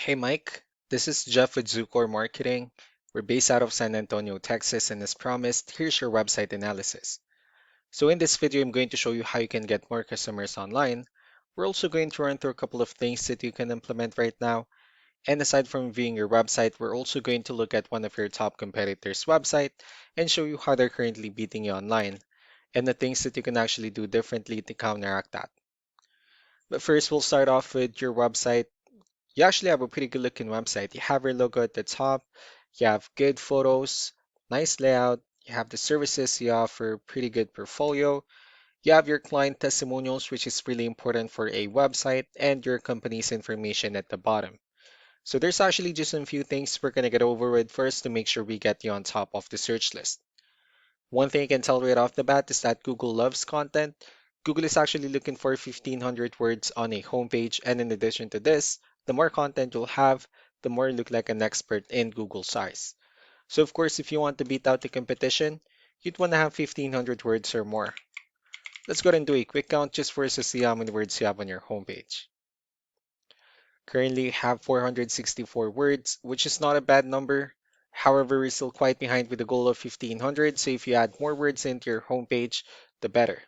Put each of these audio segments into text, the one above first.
Hey Mike, this is Jeff with Zucor Marketing. We're based out of San Antonio, Texas, and as promised, here's your website analysis. So in this video, I'm going to show you how you can get more customers online. We're also going to run through a couple of things that you can implement right now. And aside from viewing your website, we're also going to look at one of your top competitors' website and show you how they're currently beating you online and the things that you can actually do differently to counteract that. But first, we'll start off with your website. You actually have a pretty good looking website. You have your logo at the top, you have good photos, nice layout, you have the services you offer, pretty good portfolio, you have your client testimonials, which is really important for a website, and your company's information at the bottom. So there's actually just a few things we're gonna get over with first to make sure we get you on top of the search list. One thing I can tell right off the bat is that Google loves content. Google is actually looking for 1500 words on a homepage, and in addition to this, the more content you'll have, the more you look like an expert in Google size. So of course, if you want to beat out the competition, you'd want to have 1500 words or more. Let's go ahead and do a quick count just for us to see how many words you have on your homepage. Currently you have 464 words, which is not a bad number. However, we're still quite behind with the goal of 1500, so if you add more words into your homepage, the better.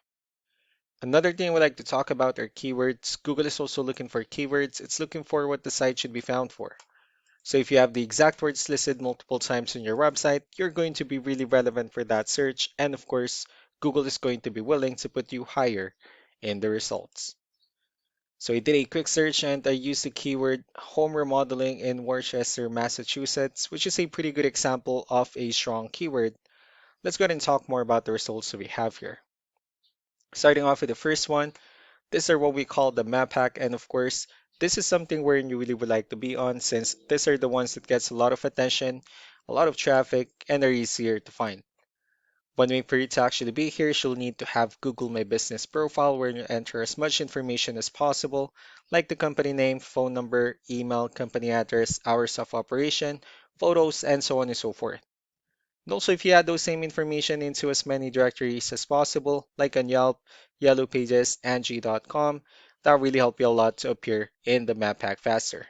Another thing I would like to talk about are keywords. Google is also looking for keywords. It's looking for what the site should be found for. So if you have the exact words listed multiple times on your website, you're going to be really relevant for that search. And of course, Google is going to be willing to put you higher in the results. So I did a quick search and I used the keyword home remodeling in Worcester, Massachusetts, which is a pretty good example of a strong keyword. Let's go ahead and talk more about the results that we have here. Starting off with the first one, these are what we call the map hack, and of course, this is something where you really would like to be on since these are the ones that gets a lot of attention, a lot of traffic, and are easier to find. One way for you to actually be here, you'll need to have Google My Business profile where you enter as much information as possible, like the company name, phone number, email, company address, hours of operation, photos, and so on and so forth. And also, if you add those same information into as many directories as possible, like on Yelp, Yellow Pages, Angie.com, that really help you a lot to appear in the map pack faster.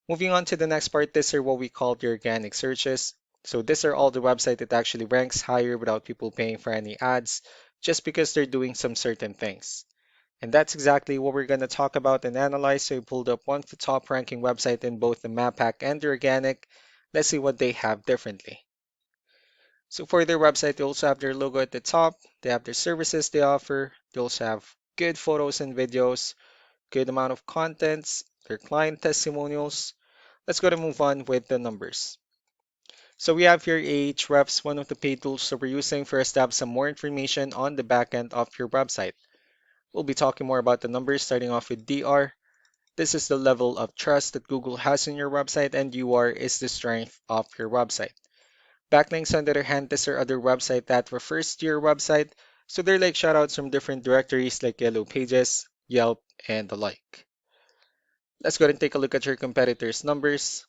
Moving on to the next part, these are what we call the organic searches. So these are all the website that actually ranks higher without people paying for any ads, just because they're doing some certain things. And that's exactly what we're going to talk about and analyze. So we pulled up one of the top ranking website in both the map pack and the organic. Let's see what they have differently. So for their website, they also have their logo at the top. They have their services they offer. They also have good photos and videos, good amount of contents, their client testimonials. Let's go to move on with the numbers. So we have here Ahrefs, one of the paid tools that we're using for us to have some more information on the back end of your website. We'll be talking more about the numbers starting off with DR. This is the level of trust that Google has in your website, and UR is the strength of your website. Backlinks, on the other hand, these are other website that refers to your website. So they're like shoutouts from different directories like Yellow Pages, Yelp, and the like. Let's go ahead and take a look at your competitors' numbers.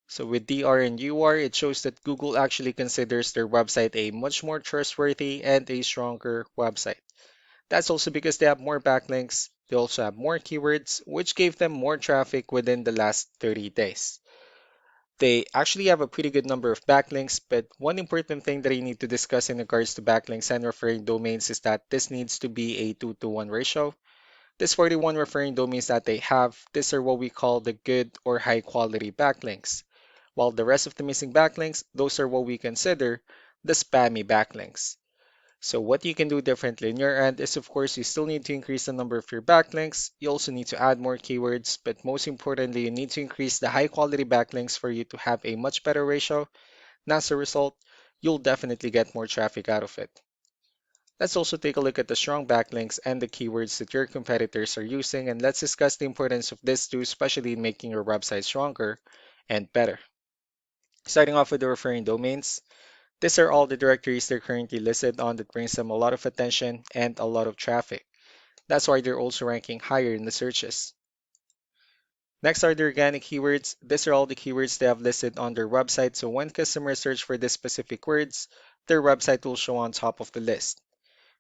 So with DR and UR, it shows that Google actually considers their website a much more trustworthy and a stronger website. That's also because they have more backlinks, they also have more keywords, which gave them more traffic within the last 30 days. They actually have a pretty good number of backlinks, but one important thing that you need to discuss in regards to backlinks and referring domains is that this needs to be a 2-to-1 ratio. This 41 referring domains that they have, these are what we call the good or high quality backlinks. While the rest of the missing backlinks, those are what we consider the spammy backlinks. So what you can do differently in your end is, of course, you still need to increase the number of your backlinks. You also need to add more keywords, but most importantly, you need to increase the high quality backlinks for you to have a much better ratio. And as a result, you'll definitely get more traffic out of it. Let's also take a look at the strong backlinks and the keywords that your competitors are using, and let's discuss the importance of this too, especially in making your website stronger and better. Starting off with the referring domains, these are all the directories they're currently listed on that brings them a lot of attention and a lot of traffic. That's why they're also ranking higher in the searches. Next are the organic keywords. These are all the keywords they have listed on their website, so when customers search for these specific words, their website will show on top of the list.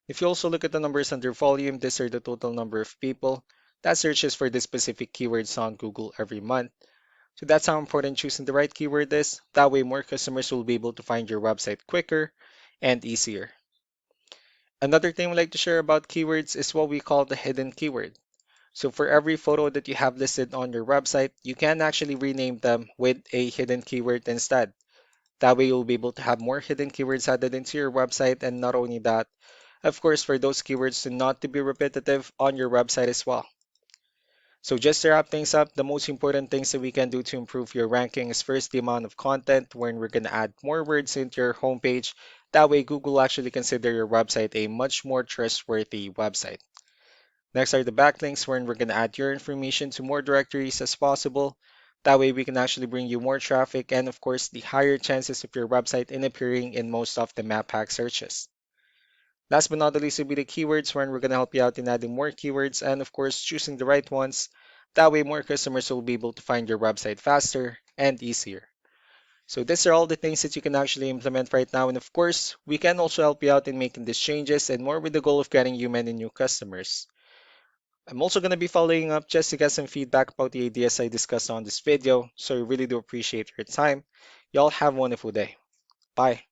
If you also look at the numbers under volume, these are the total number of people. that searches for the specific keywords on Google every month. So that's how important choosing the right keyword is. That way, more customers will be able to find your website quicker and easier. Another thing we like to share about keywords is what we call the hidden keyword. So for every photo that you have listed on your website, you can actually rename them with a hidden keyword instead. That way you'll be able to have more hidden keywords added into your website, and not only that, of course, for those keywords to not to be repetitive on your website as well. So just to wrap things up, the most important things that we can do to improve your ranking is first the amount of content when we're going to add more words into your homepage. That way Google actually consider your website a much more trustworthy website. Next are the backlinks wherein we're going to add your information to more directories as possible. That way we can actually bring you more traffic and of course the higher chances of your website in appearing in most of the map hack searches. Last but not the least will be the keywords wherein we're going to help you out in adding more keywords and of course choosing the right ones. That way more customers will be able to find your website faster and easier. So these are all the things that you can actually implement right now. And of course, we can also help you out in making these changes and more with the goal of getting you many new customers. I'm also going to be following up just to get some feedback about the ideas I discussed on this video, so I really do appreciate your time. Y'all have a wonderful day. Bye.